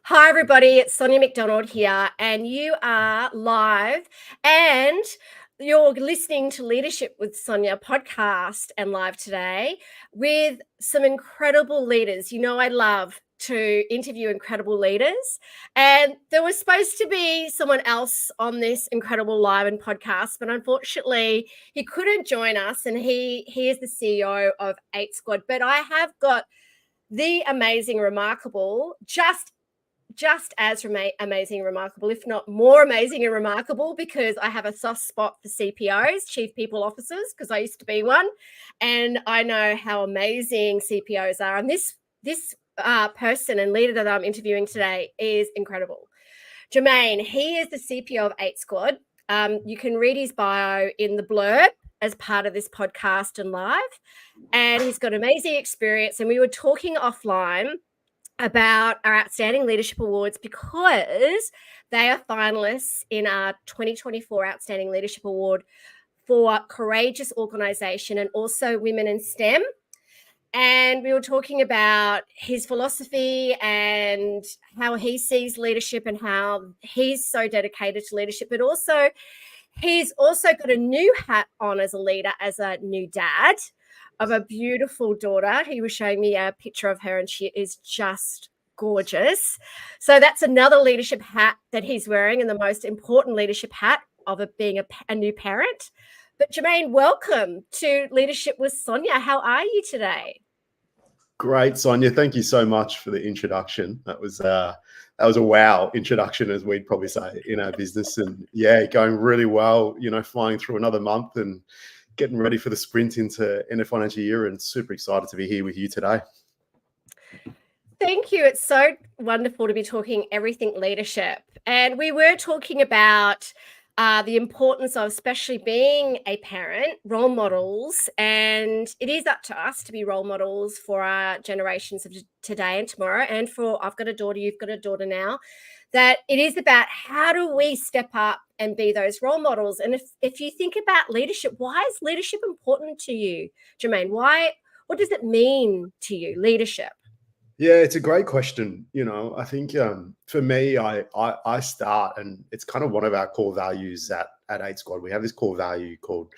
Hi, everybody. It's Sonia McDonald here, and you are live. And you're listening to Leadership with Sonia podcast and live today with some incredible leaders. You know, I love to interview incredible leaders. And there was supposed to be someone else on this incredible live and podcast, but unfortunately, he couldn't join us. And he is the CEO of 8 Squad. But I have got the amazing, remarkable, just as amazing and remarkable, if not more amazing and remarkable, because I have a soft spot for CPOs, Chief People Officers, because I used to be one, and I know how amazing CPOs are. And this person and leader that I'm interviewing today is incredible. Germaine, he is the CPO of 8 Squad. You can read his bio in the blurb as part of this podcast and live, and he's got amazing experience. And we were talking offline about our Outstanding Leadership Awards because they are finalists in our 2024 Outstanding Leadership Award for Courageous Organisation and also Women in STEM. And we were talking about his philosophy and how he sees leadership and how he's so dedicated to leadership, but also he's also got a new hat on as a leader, as a new dad of a beautiful daughter. He was showing me a picture of her and she is just gorgeous. So that's another leadership hat that he's wearing, and the most important leadership hat of it being a new parent. But Germaine, welcome to Leadership with Sonia. How are you today? Great, Sonia. Thank you so much for the introduction. That was a wow introduction, as we'd probably say in our business. And yeah, going really well, flying through another month and getting ready for the sprint into end of financial year, and super excited to be here with you today. Thank you. It's so wonderful to be talking everything leadership. And we were talking about the importance of, especially being a parent, role models. And it is up to us to be role models for our generations of today and tomorrow. And for, I've got a daughter, you've got a daughter now, that it is about how do we step up and be those role models. And if you think about leadership, why is leadership important to you, Germaine? What does it mean to you, leadership? Yeah, it's a great question. I think for me, I start, and it's kind of one of our core values at 8 Squad. We have this core value called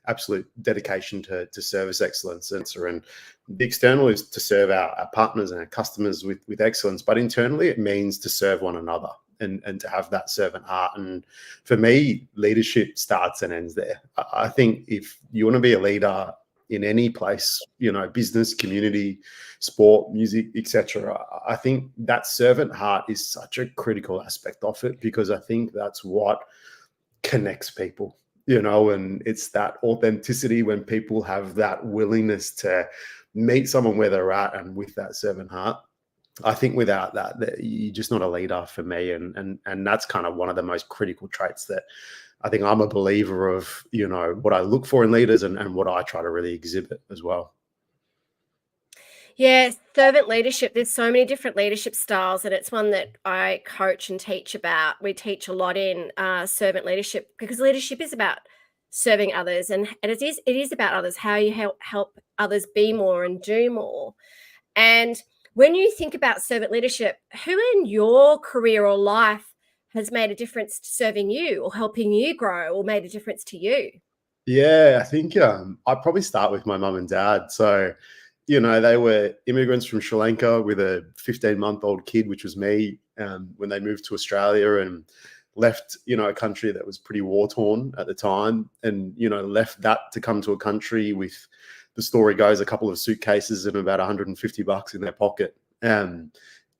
absolute dedication to service excellence. And the external is to serve our partners and our customers with excellence, but internally it means to serve one another and to have that servant heart. And for me, leadership starts and ends there. I think if you want to be a leader in any place, business, community, sport, music, etc., I think that servant heart is such a critical aspect of it, because I think that's what connects people, and it's that authenticity when people have that willingness to meet someone where they're at and with that servant heart. I think without that, you're just not a leader for me. And that's kind of one of the most critical traits that I think I'm a believer of, what I look for in leaders and what I try to really exhibit as well. Yeah, servant leadership. There's so many different leadership styles, and it's one that I coach and teach about. We teach a lot in servant leadership, because leadership is about serving others, and it is about others, how you help others be more and do more. And when you think about servant leadership, who in your career or life has made a difference to serving you or helping you grow or made a difference to you? Yeah, I think I'd probably start with my mum and dad. So, they were immigrants from Sri Lanka with a 15-month-old kid, which was me, when they moved to Australia and left, a country that was pretty war-torn at the time, and, left that to come to a country with, the story goes, a couple of suitcases and about $150 in their pocket. And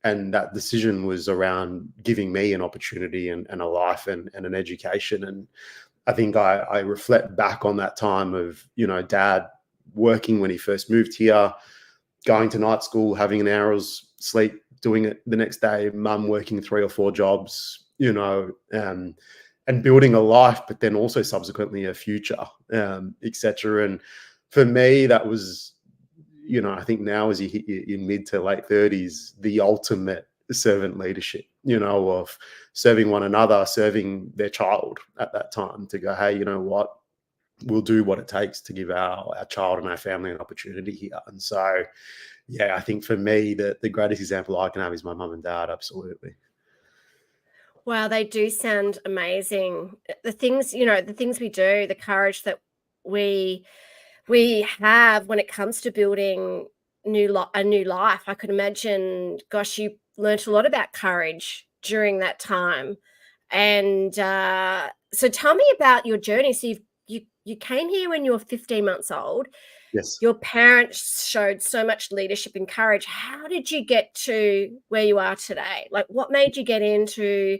that decision was around giving me an opportunity and a life and an education. And I think I reflect back on that time of, dad working when he first moved here, going to night school, having an hour's sleep, doing it the next day, mum working 3 or 4 jobs, and building a life, but then also subsequently a future, etc. And for me, that was, I think now as you hit your mid to late 30s, the ultimate servant leadership, of serving one another, serving their child at that time, to go, hey, you know what, we'll do what it takes to give our child and our family an opportunity here. And so, yeah, I think for me, the greatest example I can have is my mum and dad. Absolutely. Wow, they do sound amazing. The things, the things we do, the courage that we we have when it comes to building a new life. I could imagine, gosh, you learnt a lot about courage during that time. And so tell me about your journey. So you came here when you were 15 months old. Yes. Your parents showed so much leadership and courage. How did you get to where you are today? Like, what made you get into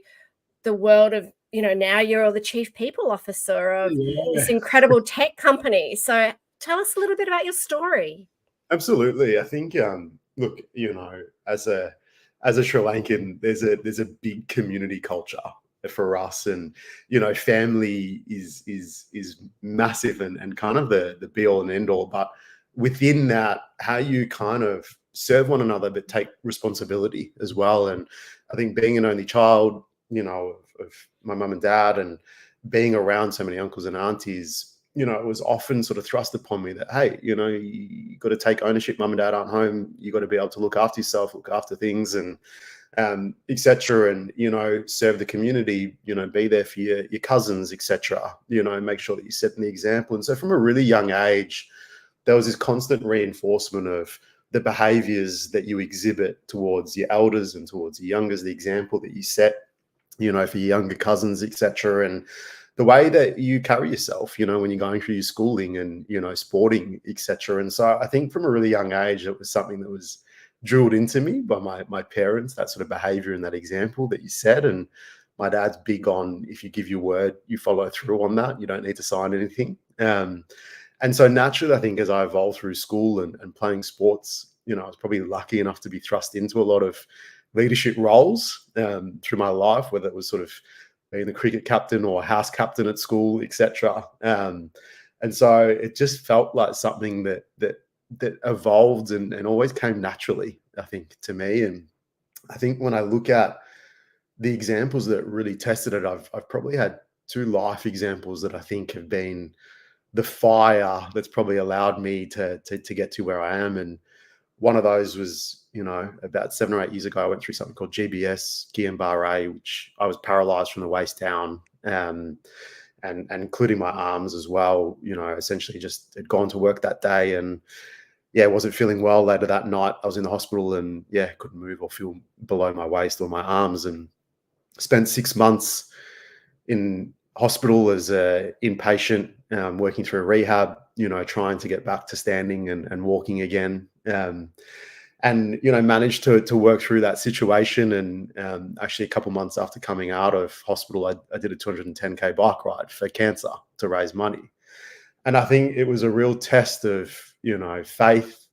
the world of, now you're the chief people officer of this Yeah. incredible tech company. So tell us a little bit about your story. Absolutely. I think look, as a Sri Lankan, there's a big community culture for us, and family is massive and kind of the be all and end all. But within that, how you kind of serve one another but take responsibility as well. And I think being an only child, of my mum and dad, and being around so many uncles and aunties, it was often sort of thrust upon me that, hey, you got to take ownership. Mum and dad aren't home. You got to be able to look after yourself, look after things, and etc. And serve the community. Be there for your cousins, etc. Make sure that you're setting the example. And so, from a really young age, there was this constant reinforcement of the behaviors that you exhibit towards your elders and towards your youngers, the example that you set, for your younger cousins, etc. And the way that you carry yourself, when you're going through your schooling and, sporting, etc. And so I think from a really young age, it was something that was drilled into me by my parents, that sort of behavior and that example that you said. And my dad's big on, if you give your word, you follow through on that. You don't need to sign anything. And so naturally, I think as I evolved through school and playing sports, I was probably lucky enough to be thrust into a lot of leadership roles through my life, whether it was sort of being the cricket captain or house captain at school, etc. And so it just felt like something that evolved and always came naturally, I think, to me. And I think when I look at the examples that really tested it, I've probably had two life examples that I think have been the fire that's probably allowed me to get to where I am. And one of those was, about 7 or 8 years ago, I went through something called GBS, Guillain-Barré, which I was paralyzed from the waist down, and including my arms as well. Essentially just had gone to work that day and, yeah, wasn't feeling well. Later that night, I was in the hospital and, yeah, couldn't move or feel below my waist or my arms, and spent 6 months in hospital as a inpatient, working through rehab, trying to get back to standing and walking again. And managed to work through that situation. And actually, a couple months after coming out of hospital, I did a 210K bike ride for cancer to raise money. And I think it was a real test of faith,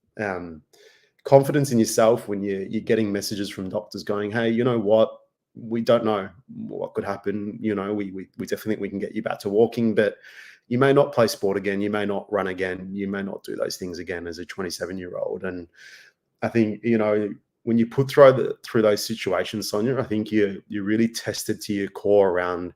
confidence in yourself when you're getting messages from doctors going, hey, you know what, we don't know what could happen. We definitely think we can get you back to walking, but you may not play sport again. You may not run again. You may not do those things again as a 27-year-old. And I think, when you put through those situations, Sonia, I think you're really tested to your core around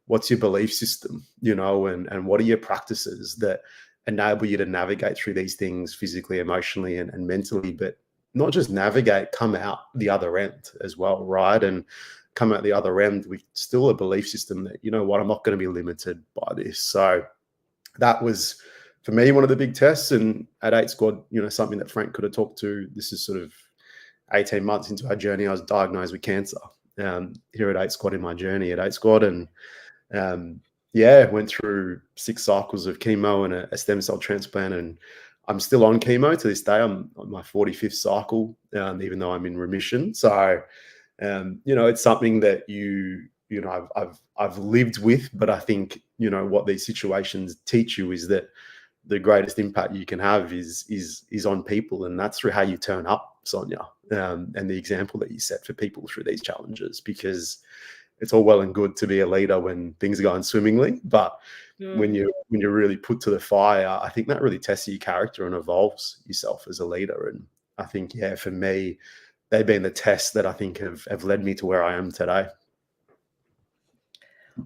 what's your belief system, and what are your practices that enable you to navigate through these things physically, emotionally, and mentally, but not just navigate, come out the other end as well, right? And come out the other end with still a belief system that, I'm not going to be limited by this. So that was, for me, one of the big tests. And at 8 Squad, something that Frank could have talked to. This is sort of 18 months into our journey. I was diagnosed with cancer here at 8 Squad, in my journey at 8 Squad. And went through 6 cycles of chemo and a stem cell transplant. And I'm still on chemo to this day. I'm on my 45th cycle, even though I'm in remission. So, it's something that I've lived with. But I think, what these situations teach you is that the greatest impact you can have is on people, and that's through how you turn up, Sonia, and the example that you set for people through these challenges. Because it's all well and good to be a leader when things are going swimmingly, but when you're really put to the fire, I think that really tests your character and evolves yourself as a leader. And I think, yeah, for me, they've been the tests that I think have led me to where I am today.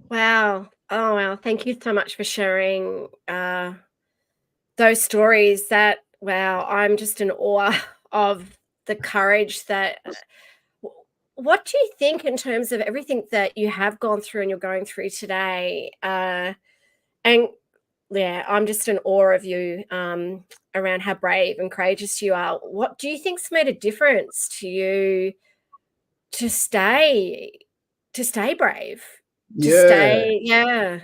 Wow. Oh, wow. Thank you so much for sharing those stories. Wow, I'm just in awe of the courage that what do you think in terms of everything that you have gone through and you're going through today? And yeah, I'm just in awe of you around how brave and courageous you are. What do you think's made a difference to you to stay brave, to Yeah, stay, yeah.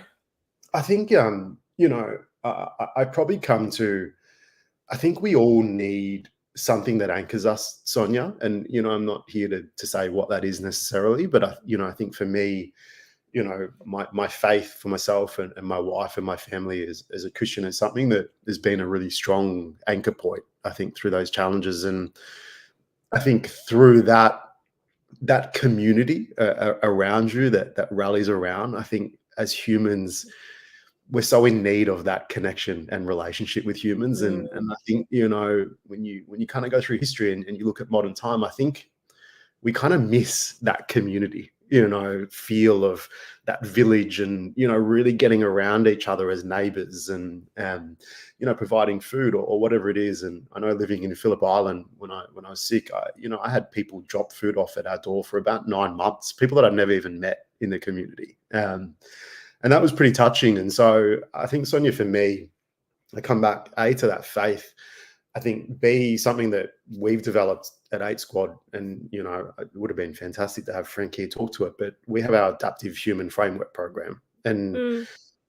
I think I probably come to. I think we all need something that anchors us, Sonia. And I'm not here to say what that is necessarily, but I think for me, my faith for myself and my wife and my family as a Christian is something that has been a really strong anchor point, I think, through those challenges. And I think through that community around you that rallies around, I think as humans, we're so in need of that connection and relationship with humans. And I think, when you kind of go through history and you look at modern time, I think we kind of miss that community, feel of that village and, really getting around each other as neighbors and, providing food or whatever it is. And I know living in Phillip Island, when I was sick, I had people drop food off at our door for about 9 months, people that I'd never even met in the community. And that was pretty touching. And so I think, Sonia, for me, I come back, A, to that faith. I think B, something that we've developed at 8 Squad, and it would have been fantastic to have Frank here talk to it, but we have our adaptive human framework program, and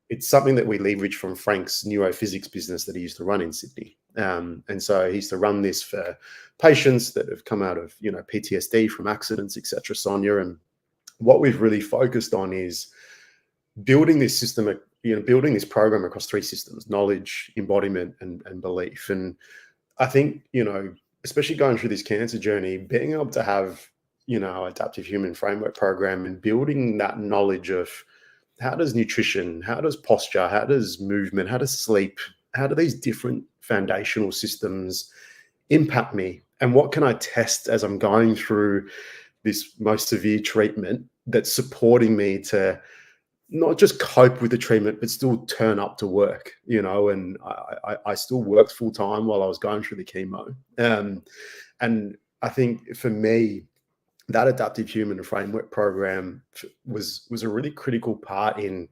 it's something that we leverage from Frank's neurophysics business that he used to run in Sydney. And so he used to run this for patients that have come out of PTSD from accidents, etc. Sonia, and what we've really focused on is building this system, building this program across 3 systems: knowledge, embodiment, and belief. And I think, especially going through this cancer journey, being able to have, adaptive human framework program and building that knowledge of how does nutrition, how does posture, how does movement, how does sleep, how do these different foundational systems impact me? And what can I test as I'm going through this most severe treatment that's supporting me to not just cope with the treatment, but still turn up to work, and I still worked full time while I was going through the chemo. And I think for me, that adaptive human framework program was a really critical part in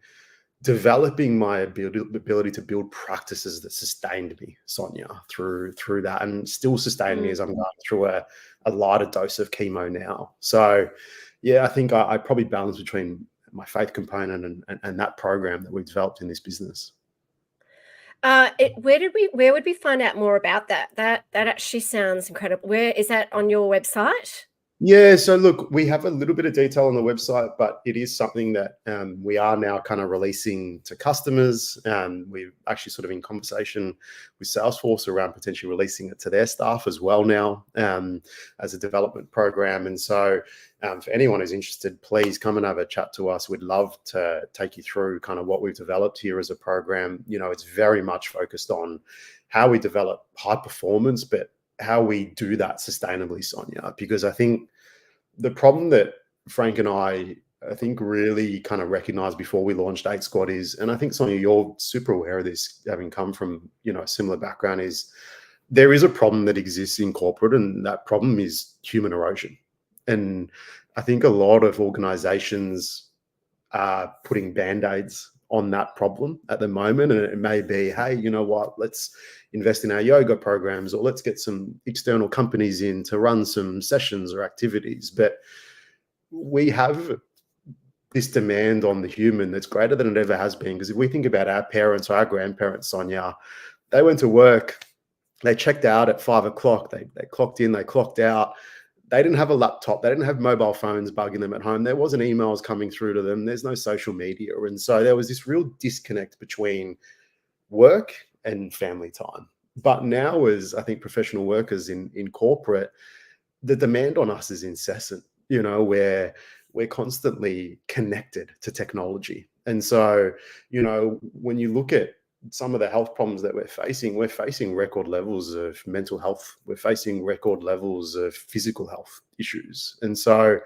developing my ability to build practices that sustained me, Sonia, through that, and still sustain me as I'm going through a lighter dose of chemo now. So yeah, I think I probably balance between my faith component and that program that we've developed in this business. Where would we find out more about that? That actually sounds incredible. Where is that on your website? Yeah, so look, we have a little bit of detail on the website, but it is something that we are now kind of releasing to customers. We're actually sort of in conversation with Salesforce around potentially releasing it to their staff as well now, as a development program. And so for anyone who's interested, please come and have a chat to us. We'd love to take you through kind of what we've developed here as a program. It's very much focused on how we develop high performance, but how we do that sustainably, Sonia, because I think the problem that Frank and I think really kind of recognized before we launched 8 Squad is, and I think, Sonia, you're super aware of this, having come from, a similar background, is there is a problem that exists in corporate, and that problem is human erosion. And I think a lot of organizations are putting band-aids on that problem at the moment. And it may be, hey, you know what, let's invest in our yoga programs, or let's get some external companies in to run some sessions or activities. But we have this demand on the human that's greater than it ever has been. Because if we think about our parents or our grandparents, Sonia, they went to work, they checked out at 5 o'clock, they clocked in, they clocked out. They didn't have a laptop. They didn't have mobile phones bugging them at home. There wasn't emails coming through to them. There's no social media. And so there was this real disconnect between work and family time. But now, as I think professional workers in corporate, the demand on us is incessant, where we're constantly connected to technology. And so, when you look at some of the health problems that we're facing record levels of mental health. We're facing record levels of physical health issues. And so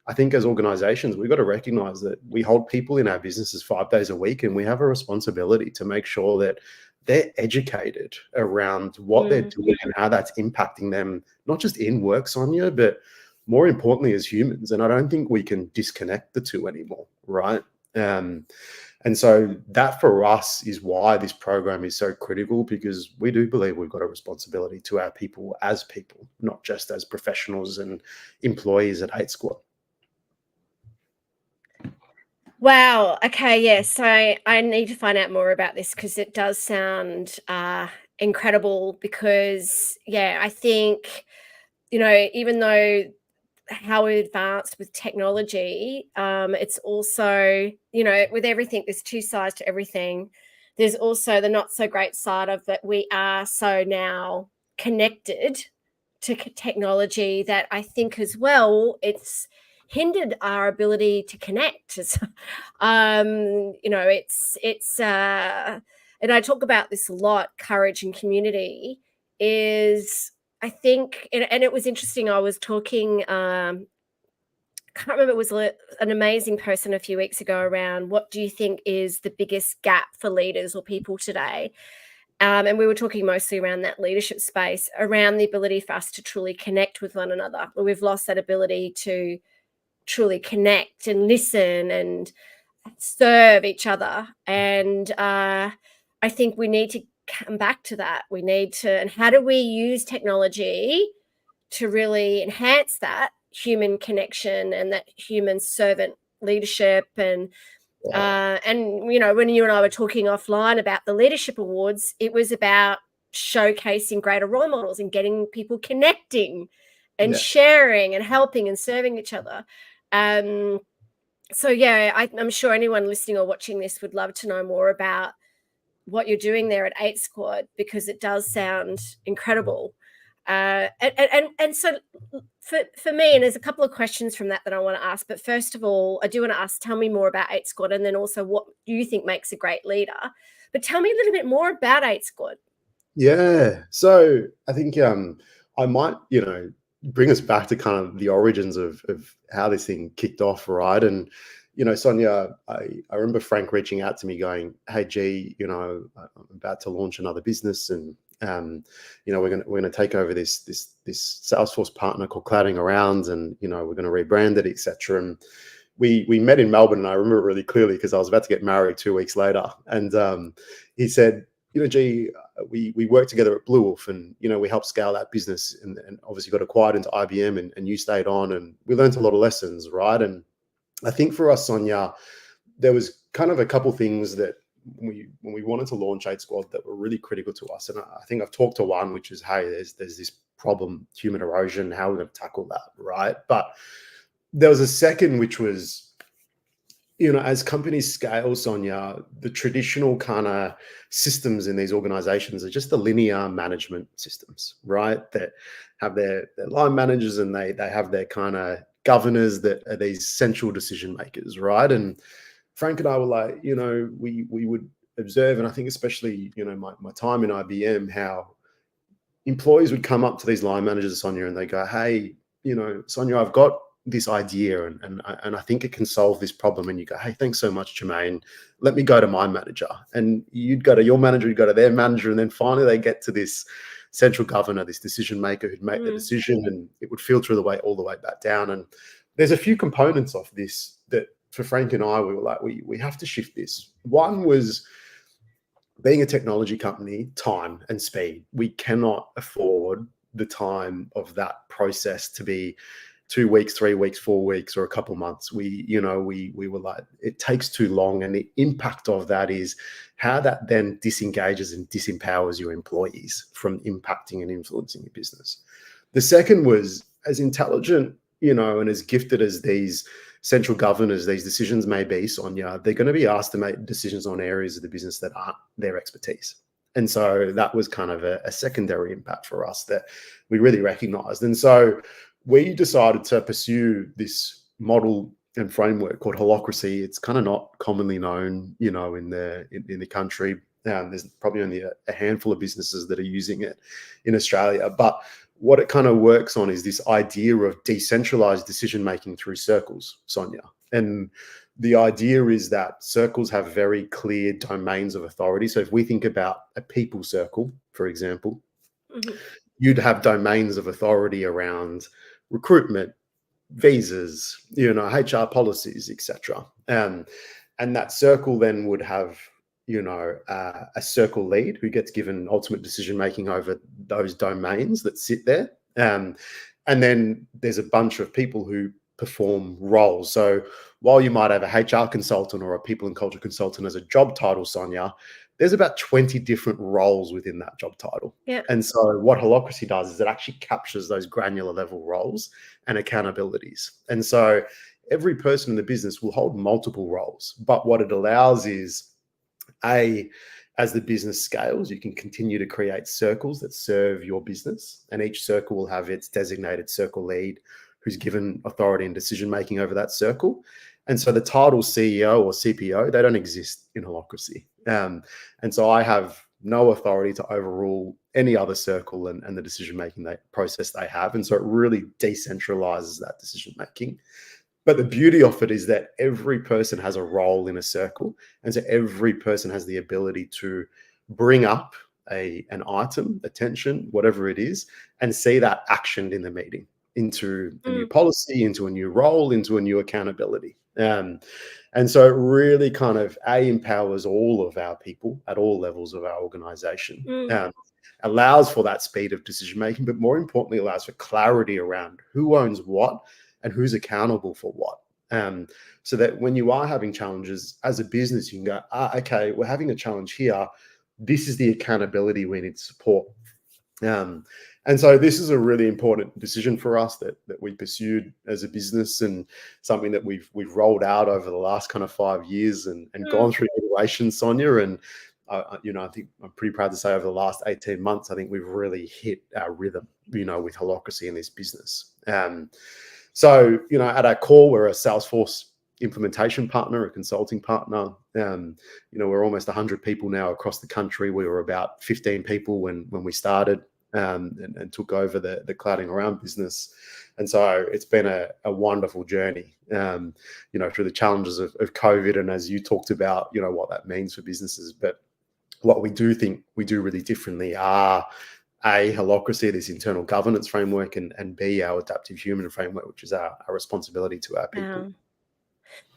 I think as organizations, we've got to recognize that we hold people in our businesses 5 days a week, and we have a responsibility to make sure that they're educated around what they're Mm. doing and how that's impacting them, not just in work, Sonia, but more importantly as humans. And I don't think we can disconnect the two anymore, right? And so that for us is why this program is so critical, because we do believe we've got a responsibility to our people, not just as professionals and employees at Hate Squad. Wow. Okay. Yes. So I need to find out more about this because it does sound incredible. Because, yeah, I think, even though how advanced with technology, it's also, with everything, there's two sides to everything. There's also the not so great side of that. We are so now connected to technology that I think as well it's hindered our ability to connect. And I talk about this a lot. Courage and community is, I think, and it was interesting. I was talking, I can't remember, it was an amazing person a few weeks ago around what do you think is the biggest gap for leaders or people today? And we were talking mostly around that leadership space, around the ability for us to truly connect with one another. We've lost that ability to truly connect and listen and serve each other. And I think we need to come back to that. We need to, and how do we use technology to really enhance that human connection and that human servant leadership? And when you and I were talking offline about the leadership awards, it was about showcasing greater role models and getting people connecting and sharing and helping and serving each other. So yeah, I'm sure anyone listening or watching this would love to know more about what you're doing there at 8 Squad, because it does sound incredible. And so for me, and there's a couple of questions from that I want to ask, but first of all, I do want to ask, tell me more about 8 Squad, and then also what do you think makes a great leader? But tell me a little bit more about 8 Squad. Yeah. So I think I might, bring us back to kind of the origins of how this thing kicked off, right? And, Sonia, I remember Frank reaching out to me going, "Hey, G, I'm about to launch another business, and we're gonna take over this Salesforce partner called Clouding Around, and we're gonna rebrand it, etc." And we met in Melbourne, and I remember it really clearly because I was about to get married 2 weeks later, and he said, "G, we worked together at Blue Wolf, and we helped scale that business, and obviously got acquired into IBM, and you stayed on, and we learned a lot of lessons, right?" And I think for us, Sonia, there was kind of a couple things that when we wanted to launch 8 Squad that were really critical to us. And I think I've talked to one, which is, hey, there's this problem, human erosion, how are we going to tackle that, right? But there was a second, which was, as companies scale, Sonia, the traditional kind of systems in these organizations are just the linear management systems, right? That have their line managers, and they have their kind of governors that are these central decision makers, right? And Frank and I were like, we would observe, and I think especially, my time in IBM, how employees would come up to these line managers, Sonia, and they go, "Hey, Sonia, I've got this idea, and I think it can solve this problem." And you go, "Hey, thanks so much, Germaine. Let me go to my manager." And you'd go to your manager, you'd go to their manager, and then finally they get to this central governor, this decision maker who'd make the decision, and it would filter all the way back down. And there's a few components of this that for Frank and I, we were like, we have to shift this. One was, being a technology company, time and speed. We cannot afford the time of that process to be 2 weeks, 3 weeks, 4 weeks, or a couple months. We were like, it takes too long. And the impact of that is how that then disengages and disempowers your employees from impacting and influencing your business. The second was, as intelligent, and as gifted as these central governors, these decisions may be, Sonia, they're going to be asked to make decisions on areas of the business that aren't their expertise. And so that was kind of a secondary impact for us that we really recognized. And so we decided to pursue this model and framework called holacracy. It's kind of not commonly known, in the country. There's probably only a handful of businesses that are using it in Australia. But what it kind of works on is this idea of decentralized decision making through circles, Sonia. And the idea is that circles have very clear domains of authority. So if we think about a people circle, for example, you'd have domains of authority around recruitment, visas, HR policies, etc. And that circle then would have, a circle lead who gets given ultimate decision making over those domains that sit there. And then there's a bunch of people who perform roles. So while you might have a HR consultant or a people and culture consultant as a job title, Sonia, there's about 20 different roles within that job title. Yeah. And so what Holacracy does is it actually captures those granular level roles and accountabilities. And so every person in the business will hold multiple roles, but what it allows is, as the business scales, you can continue to create circles that serve your business, and each circle will have its designated circle lead who's given authority and decision-making over that circle. And so the title CEO or CPO, they don't exist in Holacracy. And so I have no authority to overrule any other circle and the decision-making process they have. And so it really decentralizes that decision-making. But the beauty of it is that every person has a role in a circle. And so every person has the ability to bring up an item, attention, whatever it is, and see that actioned in the meeting into a new policy, into a new role, into a new accountability. And so it really kind of empowers all of our people at all levels of our organization, allows for that speed of decision making, but more importantly, allows for clarity around who owns what and who's accountable for what. So that when you are having challenges as a business, you can go, okay, we're having a challenge here. This is the accountability we need to support. And so this is a really important decision for us that we pursued as a business, and something that we've rolled out over the last kind of 5 years and gone through iterations, Sonia. And I think I'm pretty proud to say over the last 18 months, I think we've really hit our rhythm, with Holacracy in this business. So, at our core, we're a Salesforce implementation partner, a consulting partner. We're almost 100 people now across the country. We were about 15 people when we started and took over the clouding around business. And so it's been a wonderful journey, through the challenges of COVID. And as you talked about, what that means for businesses. But what we do think we do really differently are A, Holacracy, this internal governance framework, and B, our adaptive human framework, which is our responsibility to our people.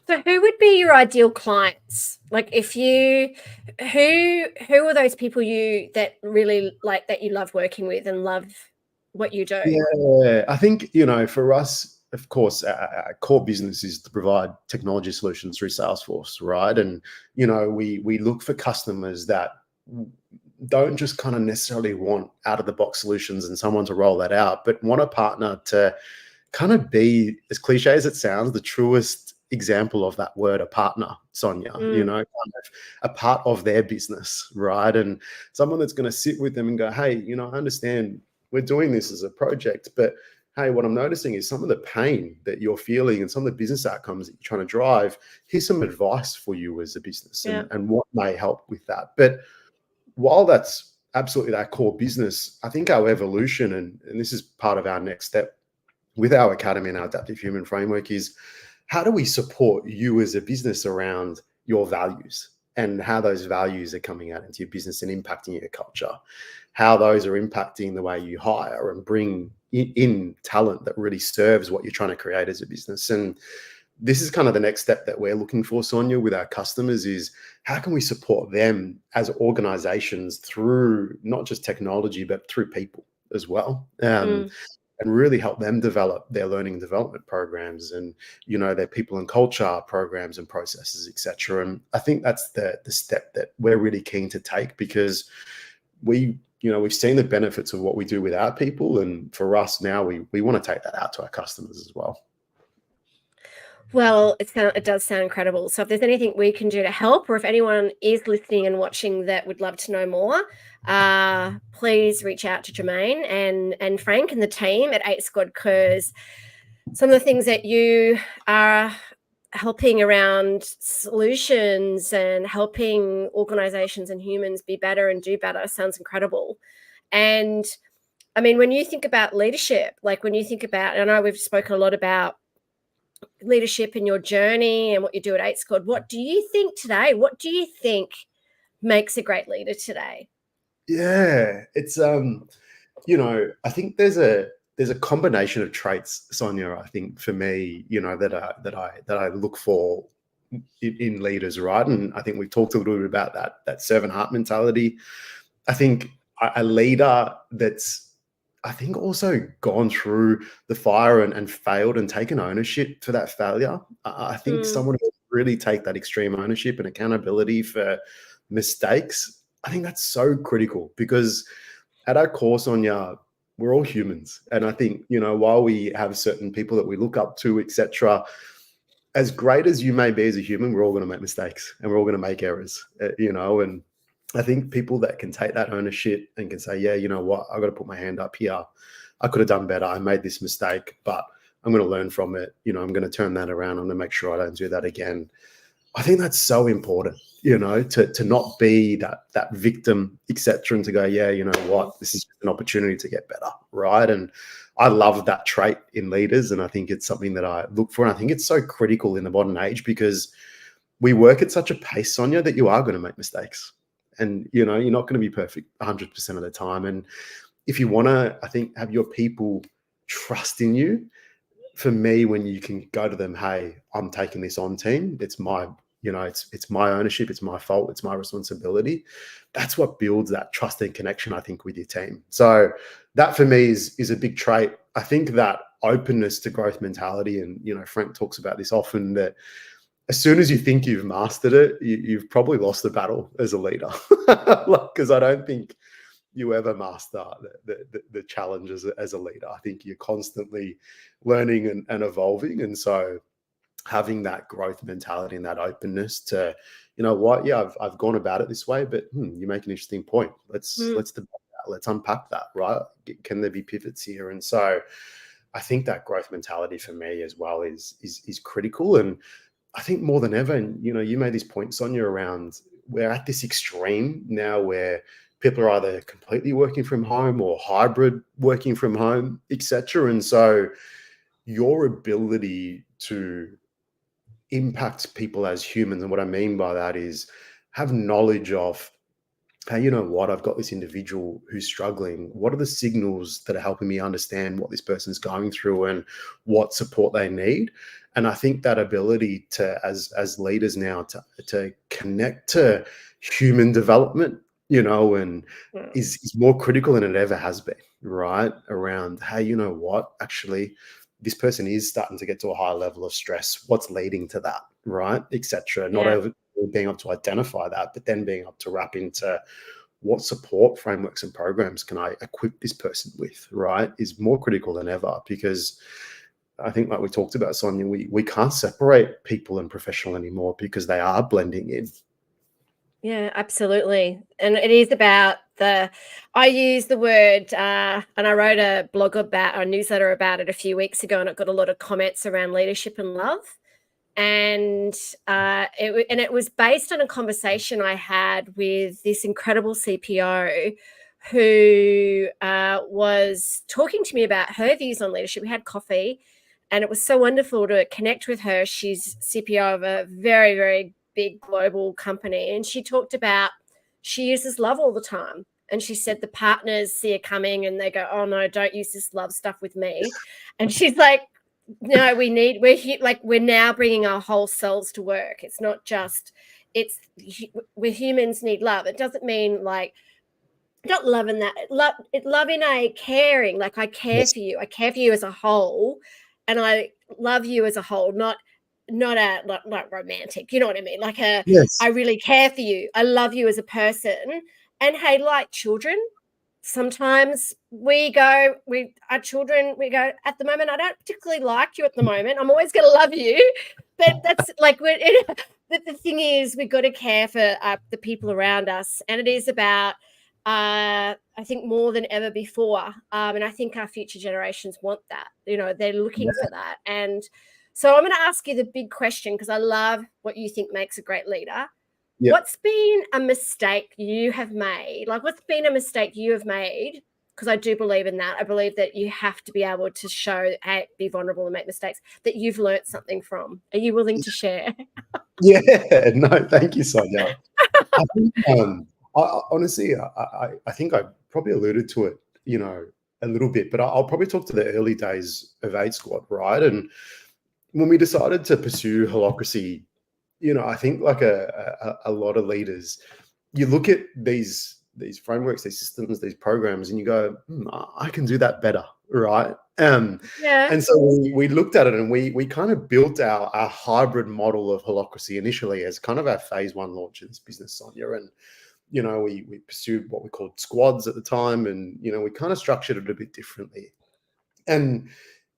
So who would be your ideal clients? Like who are those people that really like, that you love working with and love what you do? Yeah, I think, for us, of course, our core business is to provide technology solutions through Salesforce, right? And, we look for customers that don't just kind of necessarily want out of the box solutions and someone to roll that out, but want a partner to kind of be, as cliche as it sounds, the truest example of that word, a partner, Sonia, kind of a part of their business, right? And someone that's going to sit with them and go, hey, I understand we're doing this as a project, but hey, what I'm noticing is some of the pain that you're feeling and some of the business outcomes that you're trying to drive. Here's some advice for you as a business and what may help with that. But while that's absolutely our core business, I think our evolution, and this is part of our next step with our academy and our adaptive human framework, is how do we support you as a business around your values and how those values are coming out into your business and impacting your culture, how those are impacting the way you hire and bring in talent that really serves what you're trying to create as a business. And this is kind of the next step that we're looking for, Sonia, with our customers, is how can we support them as organizations through not just technology, but through people as well. And really help them develop their learning and development programs and, their people and culture programs and processes, et cetera. And I think that's the step that we're really keen to take, because we've seen the benefits of what we do with our people. And for us now, we want to take that out to our customers as well. Well, it does sound incredible. So if there's anything we can do to help, or if anyone is listening and watching that would love to know more, please reach out to Germaine and Frank and the team at 8 Squad, because some of the things that you are helping around solutions and helping organizations and humans be better and do better sounds incredible. And I mean, when you think about leadership, like when you think about, I know we've spoken a lot about leadership in your journey and what you do at 8 Squad. What do you think today? What do you think makes a great leader today? Yeah, it's I think there's a combination of traits, Sonia. I think for me, that I look for in leaders, right? And I think we talked a little bit about that servant heart mentality. I think a leader that's, I think, also gone through the fire and failed and taken ownership for that failure. I think someone who really take that extreme ownership and accountability for mistakes, I think that's so critical because at our core, Sonia, we're all humans. And I think, while we have certain people that we look up to, etc., as great as you may be as a human, we're all going to make mistakes and we're all going to make errors, and I think people that can take that ownership and can say, yeah, you know what, I've got to put my hand up here. I could have done better. I made this mistake, but I'm going to learn from it. I'm going to turn that around. I'm going to make sure I don't do that again. I think that's so important, to not be that victim, etc., and to go, yeah, you know what, this is an opportunity to get better, right? And I love that trait in leaders, and I think it's something that I look for. And I think it's so critical in the modern age because we work at such a pace, Sonia, that you are going to make mistakes, and you're not going to be perfect 100% of the time. And if you want to, I think, have your people trust in you, for me, when you can go to them, hey, I'm taking this on, team, it's my it's my ownership, it's my fault, it's my responsibility. That's what builds that trust and connection, I think, with your team. So that for me is a big trait. I think that openness to growth mentality, and Frank talks about this often, that as soon as you think you've mastered it, you've probably lost the battle as a leader. Because I don't think you ever master the challenges as a leader. I think you're constantly learning and evolving. And so having that growth mentality and that openness to, yeah, I've gone about it this way, but you make an interesting point. Let's debate that. Let's unpack that, right? Can there be pivots here? And so I think that growth mentality for me as well is critical. And I think more than ever, and you made this point, Sonia, around we're at this extreme now where people are either completely working from home or hybrid working from home, etc. And so your ability to impact people as humans, and what I mean by that is have knowledge of, hey, you know what, I've got this individual who's struggling. What are the signals that are helping me understand what this person's going through and what support they need? And I think that ability to, as leaders now, to connect to human development, and is more critical than it ever has been, right? Around, hey, you know what, actually, this person is starting to get to a higher level of stress. What's leading to that, right? Etc. Not only being able to identify that, but then being able to wrap into what support frameworks and programs can I equip this person with, right? Is more critical than ever, because I think, like we talked about, Sonia, we can't separate people and professional anymore because they are blending in. Yeah, absolutely. And it is about I use the word, and I wrote a blog about, a newsletter about it a few weeks ago, and it got a lot of comments around leadership and love. And it was based on a conversation I had with this incredible CPO who was talking to me about her views on leadership. We had coffee, and it was so wonderful to connect with her. She's CPO of a very, very big global company, and she talked about she uses love all the time. And she said the partners see her coming and they go, oh no, don't use this love stuff with me. And she's like, no, we're now bringing our whole selves to work. It's not just, we humans need love. It doesn't mean like, not loving that, loving a caring, like I care for you. I care for you as a whole, and I love you as a whole, not romantic. You know what I mean? Like I really care for you. I love you as a person. And hey, like children, sometimes our children, we go, at the moment, I don't particularly like you at the moment. I'm always going to love you. But that's like, the thing is, we've got to care for the people around us. And it is about, I think, more than ever before. And I think our future generations want that. They're looking for that. And so I'm going to ask you the big question, because I love what you think makes a great leader. What's been a mistake you have made? Like, what's been a mistake you have made because I do believe in that. I believe that you have to be able to show, be vulnerable and make mistakes that you've learnt something from. Are you willing to share? Yeah, no, thank you, Sonia. I think, honestly, I think I probably alluded to it, a little bit, but I'll probably talk to the early days of Aid Squad, right? And when we decided to pursue holacracy, I think like a lot of leaders, you look at these frameworks, these systems, these programs, and you go, I can do that better, right? Yeah. And so we looked at it, and we kind of built our hybrid model of holacracy initially as kind of our phase one launch in this business, Sonia. And we pursued what we called squads at the time, and we kind of structured it a bit differently. And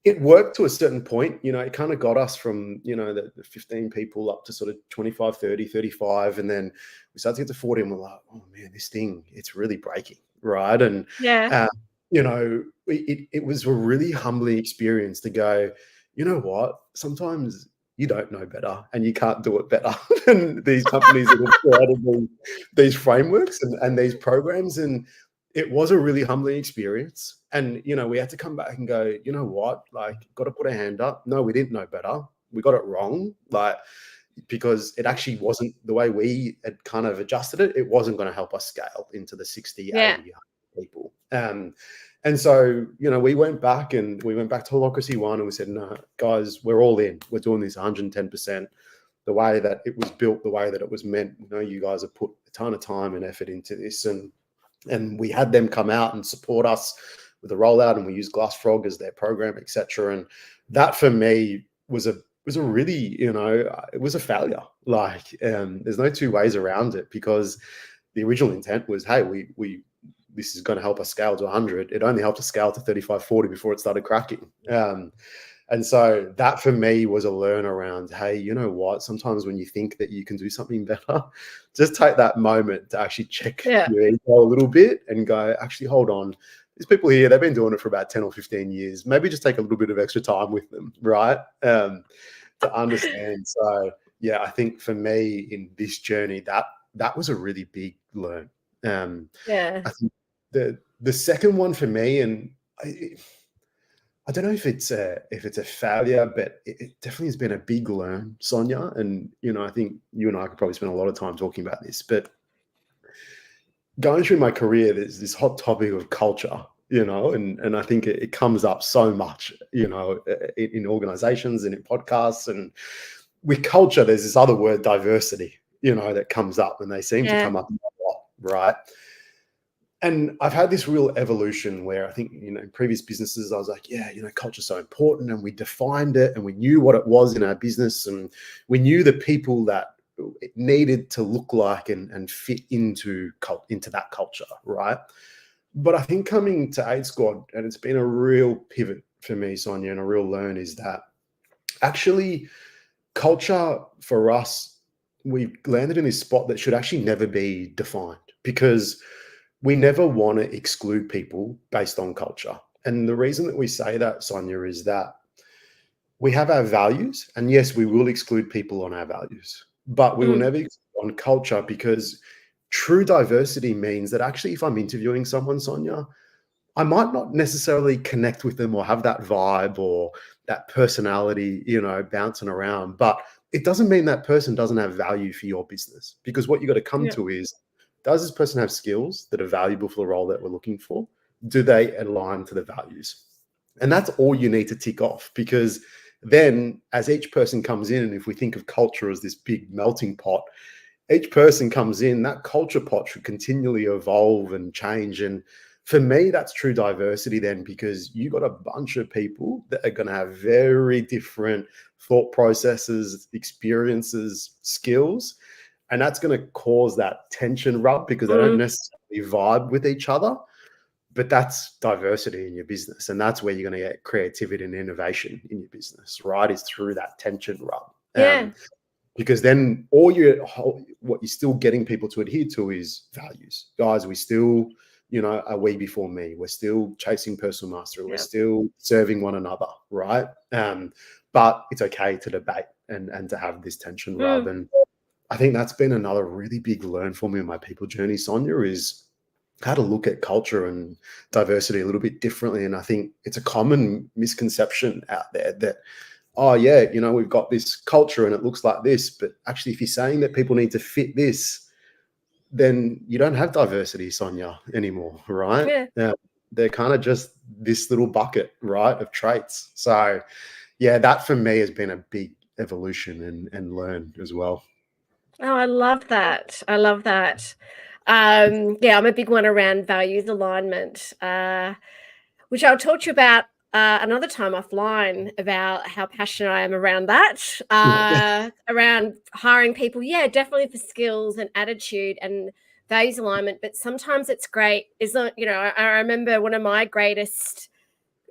it worked to a certain point. It kind of got us from the 15 people up to sort of 25, 30, 35, and then we started to get to 40, and we're like, oh man, this thing, it's really breaking, right? And Yeah. it was a really humbling experience to go, you know what, sometimes you don't know better and you can't do it better than these companies that have created these frameworks and these programs. And it was a really humbling experience. And, we had to come back and go, you know what, like, got to put a hand up. No, we didn't know better. We got it wrong. Like, because it actually wasn't the way we had kind of adjusted it. It wasn't going to help us scale into the 60, Yeah. 80 people. And so, we went back to Holacracy 1 and we said, no, guys, we're all in. We're doing this 110%. The way that it was built, the way that it was meant, you guys have put a ton of time and effort into this. And we had them come out and support us with the rollout, and we used Glassfrog as their program, etc. And that for me was a really, it was a failure. Like, there's no two ways around it, because the original intent was, hey, this is going to help us scale to 100. It only helped us scale to 35, 40 before it started cracking. And so that for me was a learn around, hey, you know what? Sometimes when you think that you can do something better, just take that moment to actually check your ego a little bit and go, actually, hold on. These people here, they've been doing it for about 10 or 15 years. Maybe just take a little bit of extra time with them, right? To understand. So, yeah, I think for me in this journey, that was a really big learn. I think the second one for me, and I don't know if it's a failure, but it definitely has been a big learn, Sonia. And I think you and I could probably spend a lot of time talking about this. But going through my career, there's this hot topic of culture, and I think it comes up so much, in organizations and in podcasts. And with culture, there's this other word, diversity, that comes up, and they seem to come up a lot, right? And I've had this real evolution where I think, in previous businesses, I was like, yeah, culture's so important, and we defined it, and we knew what it was in our business, and we knew the people that it needed to look like and fit into that culture, right? But I think coming to Aid Squad, and it's been a real pivot for me, Sonia, and a real learn, is that actually culture for us, we've landed in this spot that should actually never be defined, because we never want to exclude people based on culture. And the reason that we say that, Sonia, is that we have our values, and yes, we will exclude people on our values, but we will never exclude on culture, because true diversity means that actually if I'm interviewing someone, Sonia, I might not necessarily connect with them or have that vibe or that personality, bouncing around, but it doesn't mean that person doesn't have value for your business, because what you got to come to is, does this person have skills that are valuable for the role that we're looking for? Do they align to the values? And that's all you need to tick off, because then as each person comes in, and if we think of culture as this big melting pot, each person comes in, that culture pot should continually evolve and change. And for me, that's true diversity then, because you got a bunch of people that are going to have very different thought processes, experiences, skills. And that's going to cause that tension rub, because they don't necessarily vibe with each other. But that's diversity in your business. And that's where you're going to get creativity and innovation in your business, right? Is through that tension rub. Because then what you're still getting people to adhere to is values. Guys, we still, are we before me. We're still chasing personal mastery. We're still serving one another, right? But it's okay to debate and to have this tension rub. And I think that's been another really big learn for me in my people journey, Sonia, is how to look at culture and diversity a little bit differently. And I think it's a common misconception out there that, oh yeah, we've got this culture and it looks like this, but actually if you're saying that people need to fit this, then you don't have diversity, Sonia, anymore, right? Yeah. They're kind of just this little bucket, right, of traits. So yeah, that for me has been a big evolution and learn as well. Oh, I love that. I love that. Yeah, I'm a big one around values alignment, which I'll talk to you about another time offline about how passionate I am around that, around hiring people. Yeah, definitely for skills and attitude and values alignment. But sometimes it's great. Is not, I remember one of my greatest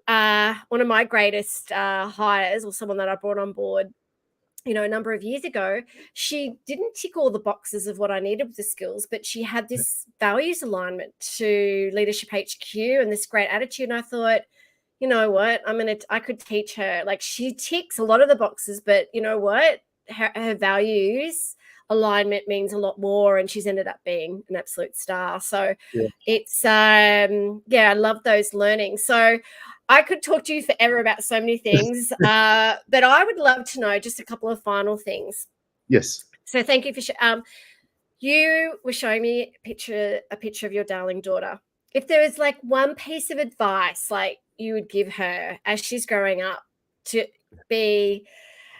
hires, or someone that I brought on board, a number of years ago. She didn't tick all the boxes of what I needed with the skills, but she had this values alignment to Leadership HQ and this great attitude. And I thought, you know what, I could teach her. Like, she ticks a lot of the boxes, but you know what, her values alignment means a lot more, and she's ended up being an absolute star. So Yeah. it's I love those learnings. So I could talk to you forever about so many things, but I would love to know just a couple of final things. Yes. So thank you for you were showing me a picture of your darling daughter. If there is like one piece of advice like you would give her as she's growing up to be,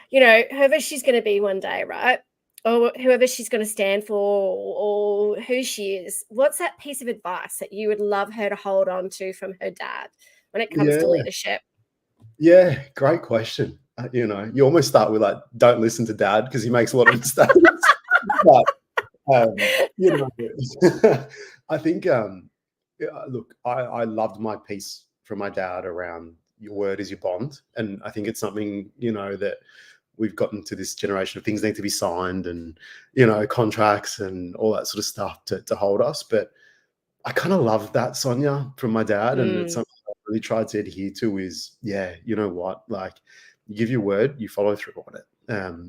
whoever she's going to be one day, right? Or whoever she's going to stand for, or who she is, what's that piece of advice that you would love her to hold on to from her dad when it comes Yeah. to leadership? Yeah. Great question. You almost start with like, don't listen to dad because he makes a lot of mistakes. But I think look, I loved my piece from my dad around your word is your bond. And I think it's something, that we've gotten to this generation of things need to be signed and, contracts and all that sort of stuff to hold us. But I kind of love that, Sonia, from my dad. And it's Mm, something I really tried to adhere to is, yeah, you know what? Like, you give your word, you follow through on it.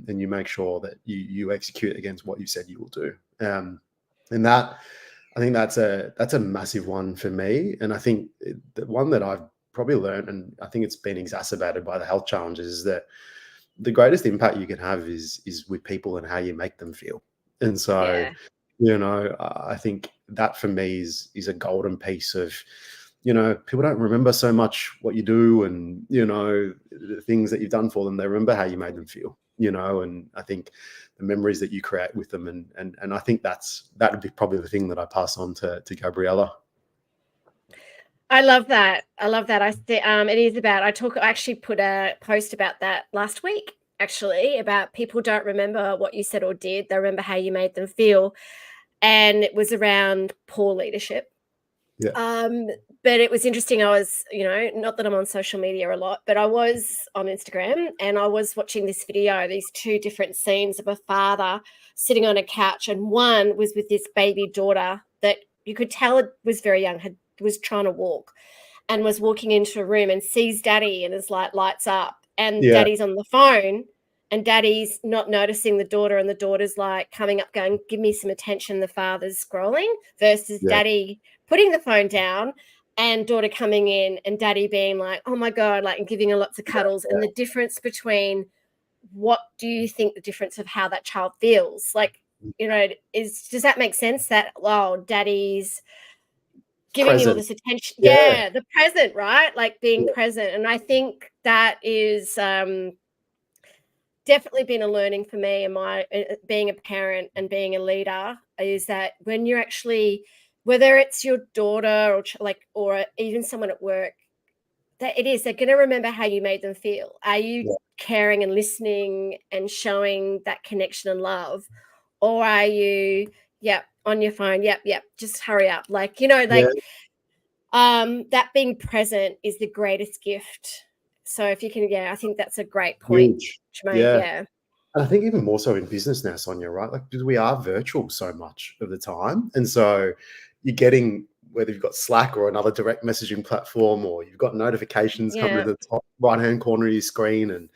And you make sure that you execute against what you said you will do. And that, I think that's a massive one for me. And I think the one that I've probably learned, and I think it's been exacerbated by the health challenges, is that the greatest impact you can have is with people and how you make them feel. And so, yeah. I think that for me is a golden piece of, people don't remember so much what you do and, the things that you've done for them. They remember how you made them feel, and I think the memories that you create with them. And I think that would be probably the thing that I pass on to Gabriella. I love that. I love that. It is about, I actually put a post about that last week, actually, about people don't remember what you said or did. They remember how you made them feel. And it was around poor leadership. Yeah. Um, but it was interesting. I was, not that I'm on social media a lot, but I was on Instagram and I was watching this video, these two different scenes of a father sitting on a couch. And one was with this baby daughter that you could tell it was very young, was trying to walk, and was walking into a room and sees daddy and is like, lights up. And Yeah. daddy's on the phone and daddy's not noticing the daughter, and the daughter's like coming up going, give me some attention. The father's scrolling versus Yeah. daddy putting the phone down and daughter coming in and daddy being like, oh my God, like, and giving her lots of cuddles. And the difference between, what do you think the difference of how that child feels? Like, does that make sense that, oh, daddy's giving you all Present. this attention? Yeah. Yeah, the present, right? Like being Yeah. present. And I think that is definitely been a learning for me and my being a parent and being a leader, is that when you're actually, whether it's your daughter or even someone at work, that they're going to remember how you made them feel. Are you Yeah. caring and listening and showing that connection and love, or are you on your phone, just hurry up, Yeah. that being present is the greatest gift. So if you can, I think that's a great point, Huge. Germaine. Yeah. Yeah. And I think even more so in business now, Sonia, right? Like, because we are virtual so much of the time. And so you're getting, whether you've got Slack or another direct messaging platform, or you've got notifications coming to Yeah. the top right-hand corner of your screen and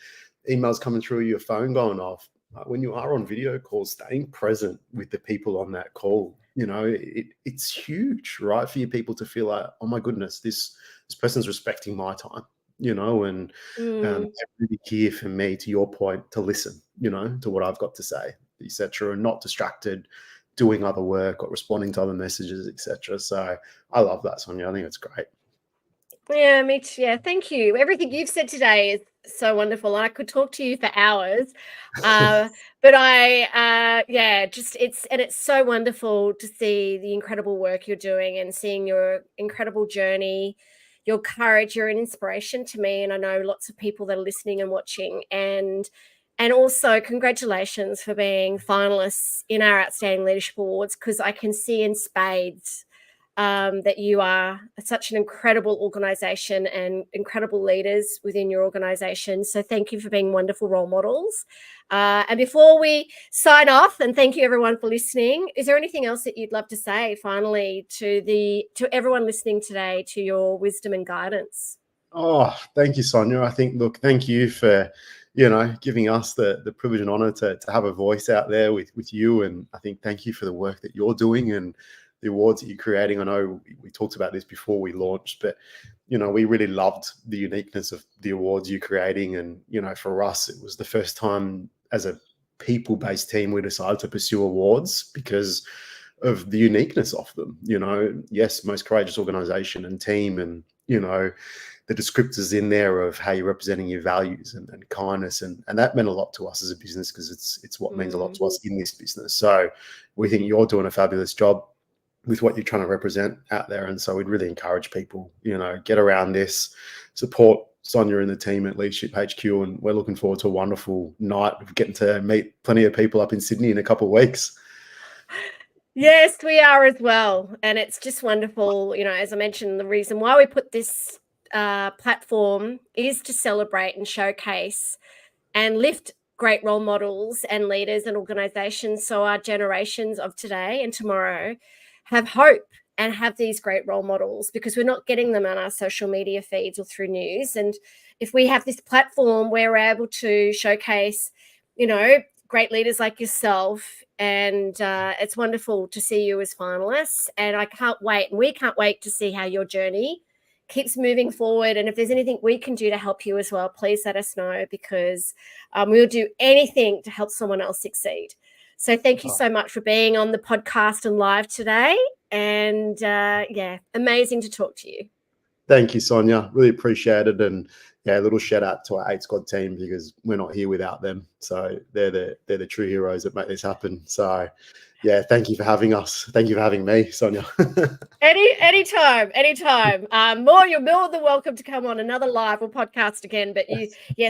emails coming through, your phone going off. When you are on video calls, staying present with the people on that call it's huge, right? For you people to feel like, oh my goodness, this person's respecting my time, and they're really here for me, to your point, to listen, to what I've got to say, etc., and not distracted doing other work or responding to other messages, etc. So I love that, Sonia. I think it's great. Yeah, me too. Yeah, thank you. Everything you've said today is so wonderful. I could talk to you for hours. But it's so wonderful to see the incredible work you're doing and seeing your incredible journey, your courage. You're an inspiration to me, and I know lots of people that are listening and watching. And also congratulations for being finalists in our Outstanding Leadership Awards, because I can see in spades that you are such an incredible organisation and incredible leaders within your organisation. So thank you for being wonderful role models. And before we sign off, and thank you everyone for listening, is there anything else that you'd love to say finally to everyone listening today, to your wisdom and guidance? Oh, thank you, Sonia. I think, look, thank you for, giving us the privilege and honor to have a voice out there with you. And I think thank you for the work that you're doing and the awards that you're creating. I know we talked about this before we launched, but, we really loved the uniqueness of the awards you're creating. And, for us, it was the first time as a people-based team we decided to pursue awards because of the uniqueness of them. Yes, most courageous organization and team, and, the descriptors in there of how you're representing your values and kindness. And that meant a lot to us as a business, because it's what means a lot to us in this business. So we think you're doing a fabulous job with what you're trying to represent out there. And so we'd really encourage people, get around this, support Sonia and the team at Leadership HQ. And we're looking forward to a wonderful night of getting to meet plenty of people up in Sydney in a couple of weeks. Yes, we are as well. And it's just wonderful. As I mentioned, the reason why we put this platform is to celebrate and showcase and lift great role models and leaders and organizations, so our generations of today and tomorrow have hope and have these great role models, because we're not getting them on our social media feeds or through news. And if we have this platform where we're able to showcase, great leaders like yourself, and it's wonderful to see you as finalists. And I can't wait, and we can't wait to see how your journey keeps moving forward. And if there's anything we can do to help you as well, please let us know, because we'll do anything to help someone else succeed. So thank you so much for being on the podcast and live today. And amazing to talk to you. Thank you, Sonia. Really appreciate it. And a little shout out to our 8 Squad team, because we're not here without them. So they're the true heroes that make this happen. So thank you for having us. Thank you for having me, Sonia. Anytime. You're more than welcome to come on another live or podcast again. But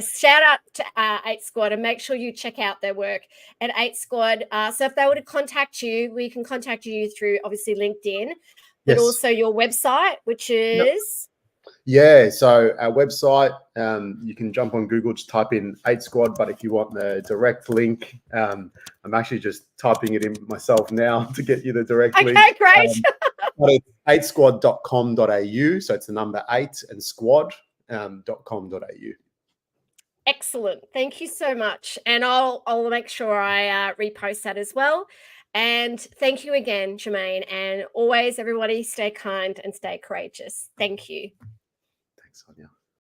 shout out to 8 Squad, and make sure you check out their work at 8 Squad. So if they were to contact you, we can contact you through obviously LinkedIn, but also your website, which is... So our website, you can jump on Google, just type in 8 Squad. But if you want the direct link, I'm actually just typing it in myself now to get you the direct link. Okay, great. But it's 8squad.com.au. So it's the number 8 and squad.com.au. Excellent. Thank you so much. And I'll make sure I repost that as well. And thank you again, Germaine. And always, everybody, stay kind and stay courageous. Thank you. Thanks, Sonia.